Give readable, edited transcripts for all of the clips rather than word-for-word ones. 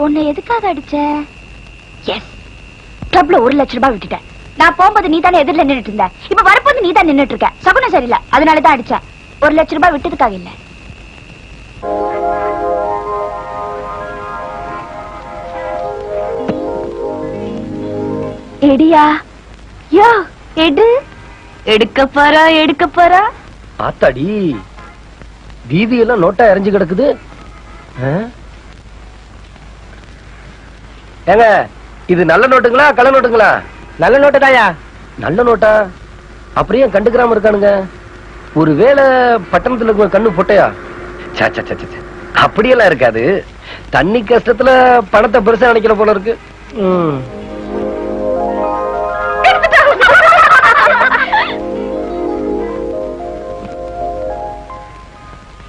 உன்னை எதுக்காக அடிச்ச? எஸ், கிளப்ல 1 லட்சம் ரூபாய் விட்டுட்டேன். நான் போகும்போது நீ தானே எதிரில நின்னுட்டு இருந்த. இப்ப வரப்போது நீ தான் நின்னுட்டு இருக்க. சகுனம் சரியில்லை, அதனாலதான் அடிச்சேன். 1 லட்சம் ரூபாய் விட்டதுக்காக இல்ல. எடியா யோ, எடு. எடுக்க போறா. ஆத்தாடி, வீதியெல்லாம் நோட்டா எரிஞ்சு கிடக்குது. ஏங்க, இது நல்ல நோட்டுங்களா கள்ள நோட்டுங்களா? நல்ல நோட்டு தாயா. நல்ல நோட்டா? அப்படியே கண்டுக்கிறாம இருக்கானுங்க. ஒருவேளை பட்டணத்துல கண்ணு போட்டையா? அப்படியெல்லாம் இருக்காது. தண்ணி கஷ்டத்துல பணத்தை பெருசா நினைக்கிற போல இருக்கு.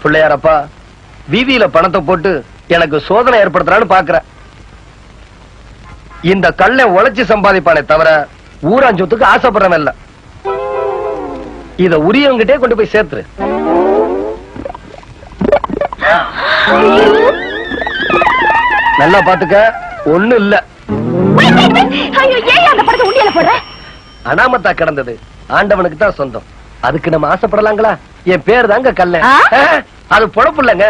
பிள்ளையாரப்பா, வீதியில பணத்தை போட்டு எனக்கு சோதனை ஏற்படுத்தலான்னு பாக்குற. இந்த கல்லை உழைச்சி சம்பாதிப்பானே தவிர ஊராஞ்சொத்துக்கு ஆசைப்படுறவன் இல்ல. இத உரியவங்கிட்டே கொண்டு போய் சேர்த்துரு. நல்லா பாத்துக்க, ஒண்ணு இல்ல. அனாமத்தா கிடந்தது ஆண்டவனுக்கு தான் சொந்தம். அதுக்கு நம்ம ஆசைப்படலாங்களா? என் பேர் தாங்க கல்ல. அது பொழப்பு இல்லங்க.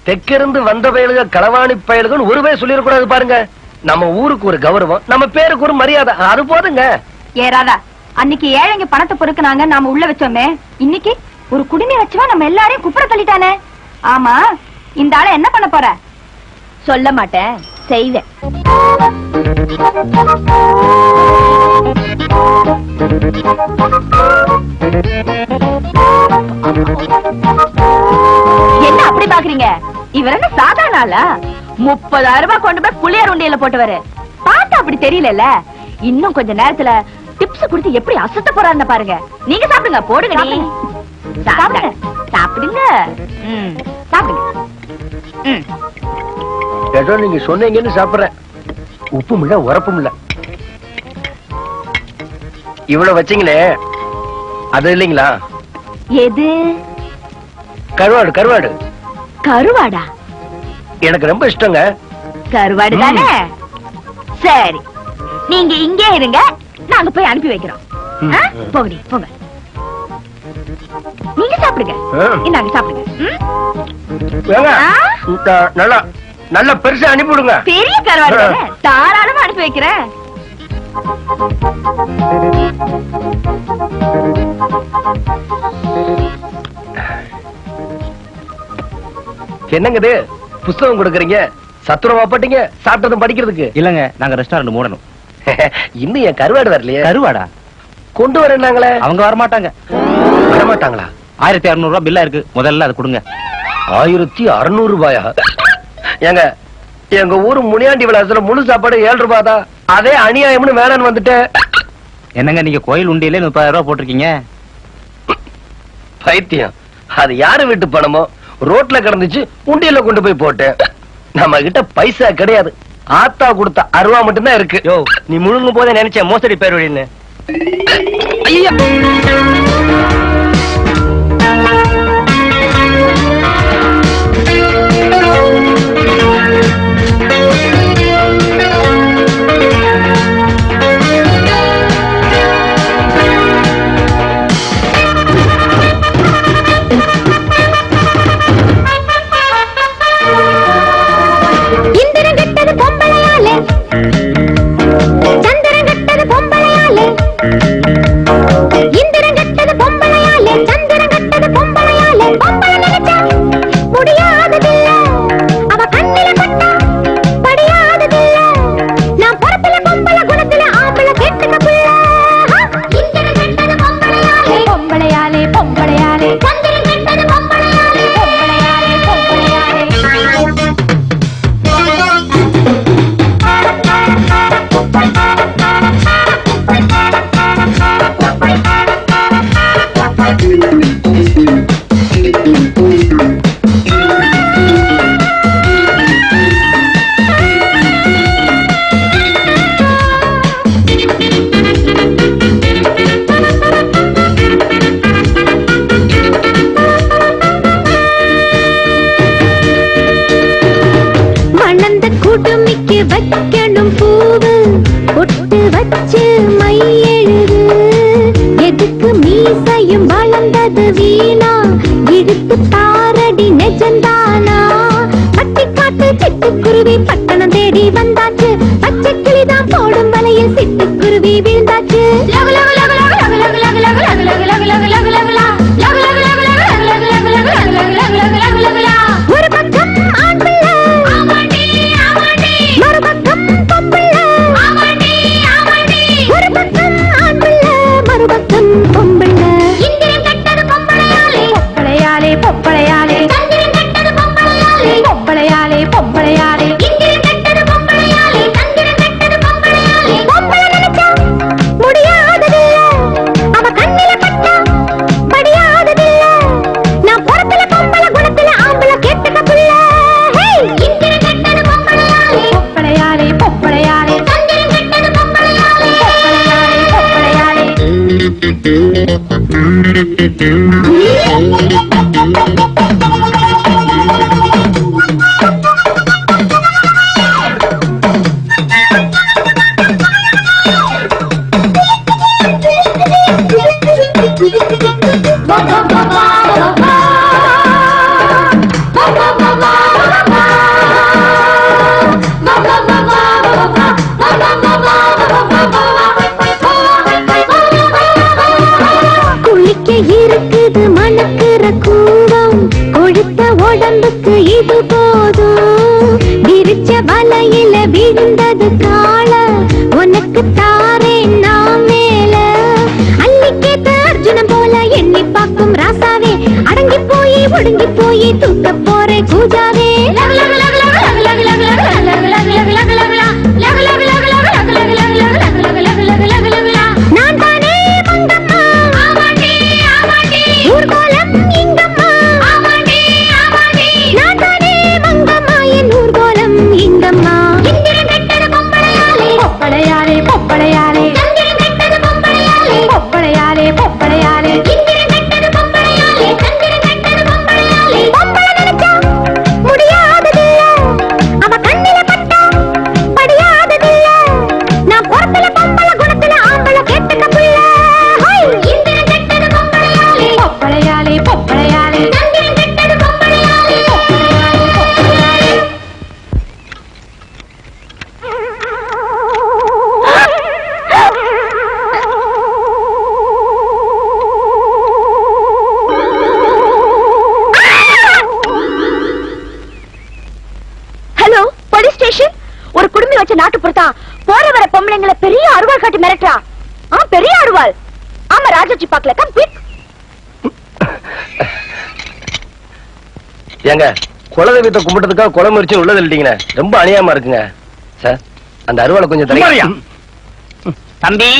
தெற்கிருந்து வந்த பயலுக களவாணி பயலுகள் ஒரு பேர் சொல்லிடக்கூடாது பாருங்க. நம்ம ஊருக்கு ஒரு கௌரவம், நம்ம பேருக்கு ஒரு மரியாதை, அது போதுங்க. ஏறாதா, அன்னைக்கு ஏழைங்க பணத்தை பொறுக்குனாங்க, நாம உள்ள வச்சோமே. இன்னைக்கு ஒரு குடிமை வச்சுவா நம்ம எல்லாரையும் குப்புற தள்ளிட்டானே. ஆமா, இந்த ஆளை என்ன பண்ண போற? சொல்ல மாட்டேன், செய்வேன். என்ன அப்படி பாக்குறீங்க? இவர் என்ன சாதாரண ஆளா? 30,000 ரூபாய் கொண்டு போய் புளியார் உண்டியல போட்டுவாரு. பார்த்தா அப்படி தெரியல. இன்னும் கொஞ்ச நேரத்துல டிப்ஸ் கொடுத்து எப்படி அசத்த போறாருன்னு பாருங்க. நீங்க சாப்பிடுங்க, போடுங்க. சாப்பிடுங்க சாப்பிடுங்க. ஏதோ நீங்க சொன்னீங்கன்னு சாப்பிடுறேன். உப்பும் இல்ல உரப்பும் இல்ல. இவ்வளவு வச்சீங்களே, அது இல்லைங்களா? எது? கருவாடு. கருவாடு கருவாடா? எனக்கு ரொம்ப இஷ்டங்க. கருவாடு தானே? சரி, நீங்க இங்கே இருங்க, நாங்க போய் அனுப்பி வைக்கிறோம். போங்க போங்க. நீங்க சாப்பிடுங்க. இந்தாங்க சாப்பிடுங்க. நல்லா நல்ல பெருசா அனுப்பிவிடுங்க. பெரிய கருவாடு தானே, தாராளமா அனுப்பி வைக்கிறேன். என்னங்க இது, புஸ்தகம் கொடுக்கறீங்க? சத்துரவா பட்டீங்க? சாப்பிட்டதும் படிக்கிறதுக்கு இல்லங்க, நாங்க ரெஸ்டாரண்ட் மூடணும். இன்னும் என் கருவாடு வரலையே. கருவாடா கொண்டு வரேன்னாங்களே. அவங்க வரமாட்டாங்க. வரமாட்டாங்களா? 1600 ரூபாய் பில்லா இருக்கு, முதல்ல அது கொடுங்க. 1600 ரூபாயா? ஏங்க, எங்க ஊரு முனியாண்டி விலாசத்துல முழு சாப்பாடு 7 ரூபாய் தான். அதே அநியாயம்னு வேணான்னு வந்துட்டு. என்னங்க, நீங்க கோயில் உண்டியில 30,000 ரூபாய் போட்டிருக்கீங்க. பைத்தியம், அது யாரு வீட்டு பணமோ ரோட்ல கிடந்துச்சு, உண்டியில கொண்டு போய் போட்டேன். நம்ம கிட்ட பைசா கிடையாது. ஆத்தா கொடுத்த அருவா மட்டும்தான் இருக்கு. யோ, நீ முழுங்கும் போதே நினைச்ச மோசடி பேர் வழின்னு. ஐயா, சந்திரன் கட்டது பொம்பளையாலே, இந்திரன் கட்டது பொம்பளையாலே. வைக்கணும் பூவு பொட்டு வச்சு மை எழுது எதுக்கு மீசையும் வளர்ந்தது வீணா இழுத்து தாரடி நெஜந்தானா பட்டி காட்டு சிட்டுக்குருவி பட்டணம் தேடி வந்தாச்சு பச்சை கிளிதான் போடும் வலையில் சிட்டுக்குருவி விழுந்தாச்சு ஒரு பக்கம் ஆண் பிள்ளை மறுபக்கம் பொம்பிள்ளை ஒரு பக்கம் ஆண் பிள்ளை மறுபக்கம் பொம்பிள்ளை பொம்பளையாலே பொம்பளையாலே பொம்பளையாலே பொம்பளையாலே பொம்பளை நினைச்சா முடியாததில்ல அவ கண்ணில பட்டா படியாததில்ல நான் பொறத்துல பொம்பளை குணத்துல ஆம்பளை கேட்டுக்க புள்ள பொம்பளையாலே பொம்பளையாலே பொம்பளையாலே குளிக்க இருக்குது மணக்கிற கூவம் கொழுத்த உடம்புக்கு இது போதும் விரிச்ச வலையில விழுந்தது கால உனக்கு தாரேன் நான் மேல அள்ளிக்கேத்த அர்ஜுனன் போல எண்ணி பார்க்கும் ராசாவே அடங்கி போய் ஒடுங்கி போய் தூக்க போற கூஜாவே நான் தானே மங்கம்மா ஊர்கோலம் இங்கம்மா நான் தானே மங்கம்மா என் ஊர்கோலம் இங்கம்மா பொம்பளையாலே பொம்பளையாலே பொம்பளையாலே பொம்பளையாலே பொம்பளை நினைச்சா முடியாததில்ல அவ கண்ணில பட்டா படியாததில்ல நான் பொறத்துல பொம்பளை குணத்துல ஆம்பளை கேட்டுக்க புள்ள பொம்பளையாலே பொம்பளையாலே ஹலோ போலீஸ் ஸ்டேஷன். ஒரு குடுமி வச்ச நாட்டு புறத்தா போற வர பொம்பளைங்களை பெரிய அருவாள் காட்டி மிரட்டா. பெரிய அருவாள். ஆமா ராஜாஜி பாக்கல கம் குயிக். ஏங்க குலதெய்வத்தை கும்பிட்டதுக்காக குலை முறிச்சு உள்ளது இல்லீங்க, ரொம்ப அநியாயமா இருக்குங்க சார். அந்த அருவாளை கொஞ்சம் தரையா தம்பி.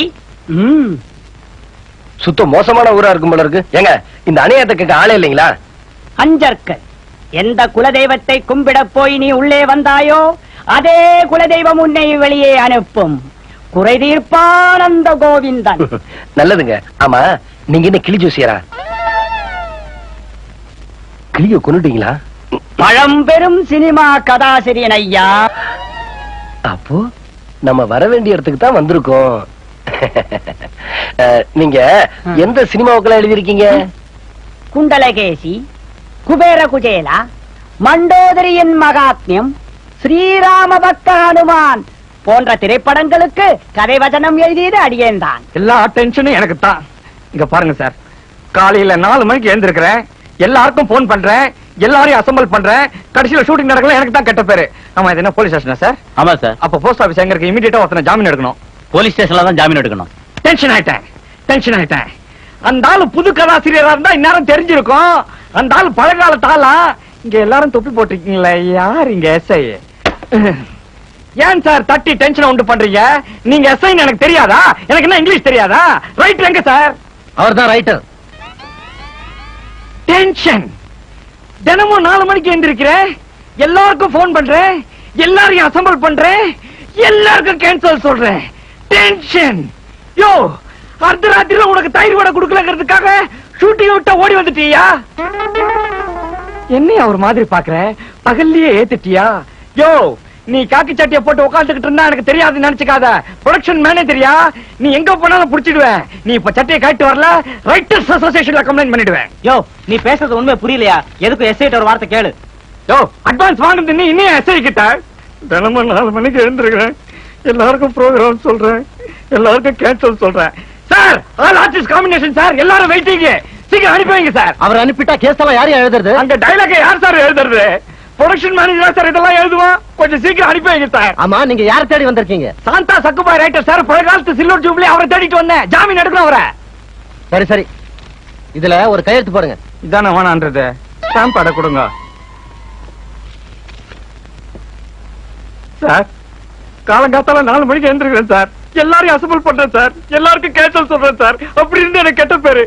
சுத்த மோசமான ஊரா இருக்கும் போல இருக்கு. ஏங்க இந்த அநியாயத்தை கேட்க ஆளே இல்லைங்களா? அஞ்சற்கள் எந்த குலதெய்வத்தை கும்பிட போய் நீ உள்ளே வந்தாயோ அதே குலதெய்வம் உன்னை வெளியே அனுப்பும். குறை தீர்ப்பானந்த கோவிந்தன். நல்லதுங்க. ஆமா நீங்க என்ன கிளி ஜோசியரா? கிளிய கொன்னுட்டீங்களா? பழம்பெரும் சினிமா கதாசிரியன் ஐயா. அப்போ நம்ம வர வேண்டிய இடத்துக்கு தான் வந்திருக்கோம். நீங்க எந்த சினிமாவுக்கெல்லாம் எழுதிருக்கீங்க? குண்டலகேசி, குபேர குஜேலா, மண்டோதரியின் மகாத்மியம், ஸ்ரீராம பக்த ஹனுமான் போன்ற திரைப்படங்களுக்கு கதை வசனம் எழுதியது அடியேன் தான். எல்லா டென்ஷனும் எனக்கு தான். இங்க பாருங்க சார், காலையில 4 மணிக்கு எழுந்திருக்கிறேன், எல்லாருக்கும் போன் பண்றேன், எல்லாரையும் அசம்பிள் பண்றேன், கடைசியில ஷூட்டிங் நடக்கல, எனக்கு தான் கெட்ட பேரு. ஆமா இது என்ன போலீஸ் ஸ்டேஷனா சார்? ஆமா சார். அப்ப போஸ்ட் ஆபீஸ் எங்க இருக்கு? இமிடியேட்டா ஒருத்தனை ஜாமீன் எடுக்கணும். போலீஸ் ஸ்டேஷன்ல தான் ஜாமீன் எடுக்கணும். டென்ஷன் ஆயிட்டேன். அந்த ஆளு புது கதாசிரியரா இருந்தா இந்நேரம் தெரிஞ்சிருக்கும். அந்த ஆளு பழங்கால தாளா. இங்க எல்லாரும் தொப்பி போட்டிருக்கீங்களா? யார் இங்க எஸ்ஐ? ஏன் சார் தட்டி டென்ஷன் உண்டு பண்றீங்க? நீங்க எஸ்ஐ எனக்கு தெரியாதா? எனக்கு என்ன இங்கிலீஷ் தெரியாதா? ரைட்டர் எங்க சார்? அவர்தான் ரைட்டர். டென்ஷன். தினமும் 4 மணிக்கு எழுந்திருக்கிறேன், எல்லாருக்கும் போன் பண்றேன், எல்லாரையும் அசம்பிள் பண்றேன், எல்லாருக்கும் கேன்சல் சொல்றேன். டென்ஷன். யோ அர்த்தராத்திரில உனக்கு தயிர் வடை கொடுக்கலங்கிறதுக்காக ஷூட்டிங் விட்ட ஓடி வந்துட்டியா? என்னைய ஒரு மாதிரி பாக்குற? பகல்லையே ஏத்துட்டியா? யோ நீ காக்கி சட்டியை போட்டு உட்காந்துக்கிட்டு இருந்தா எனக்கு தெரியாது நினைச்சுக்காத. ப்ரொடக்ஷன் மேனேஜரியா, நீ எங்க போனாலும் புடிச்சிடுவேன். நீ இப்ப சட்டையை காட்டி வரல, ரைட்டர்ஸ் அசோசியேஷன்ல கம்ப்ளைண்ட் பண்ணிடுவேன். யோ, நீ பேசுறது உண்மை புரியலையா? எதுக்கு எஸ்ஐ ஒரு வார்த்தை கேளு. யோ, அட்வான்ஸ் வாங்குறது நீ இன்னும் எஸ்ஐ கிட்ட. தினமும் 4 மணிக்கு எழுந்திருக்கிறேன், எல்லாருக்கும் ப்ரோக்ராம் சொல்றேன், எல்லாருக்கும் கேன்சல் சொல்றேன். Sir, all artist combination sir, எல்லாரும் வெயிட்டிங். சீக்கிரம் அனுப்பி வைங்க சார். அவர் அனுப்பிட்டா கேஸ் எல்லாம் யாரையா எழுதுறது? அந்த டைலாக் யார் சார் எழுதுறது? ப்ரொடக்ஷன் மேனேஜர் சார் இதெல்லாம் எழுதுவான். கொஞ்சம் சீக்கிரம் அனுப்பி வைங்க சார். ஆமா, நீங்க யார தேடி வந்திருக்கீங்க? சாந்தா சக்குபாய் ரைட்டர் சார், பழைய காலத்து சில்வர் ஜூப்ளி, அவரை தேடிட்டு வந்தேன். ஜாமீன் எடுக்கணும் அவரை. சரி சரி, இதுல ஒரு கையெழுத்து போடுங்க. இதான வேணான்றது. ஸ்டாம்ப் அட கொடுங்க சார். காலங்காத்தால 4 மணிக்கு எழுந்திருக்கிறேன் சார், எல்லாரையும் அசம்பிள் பண்றேன் சார், எல்லாருக்கும் கேன்சல் சொல்றேன் சார். அப்படி இருந்து எனக்கு கெட்ட பேரு.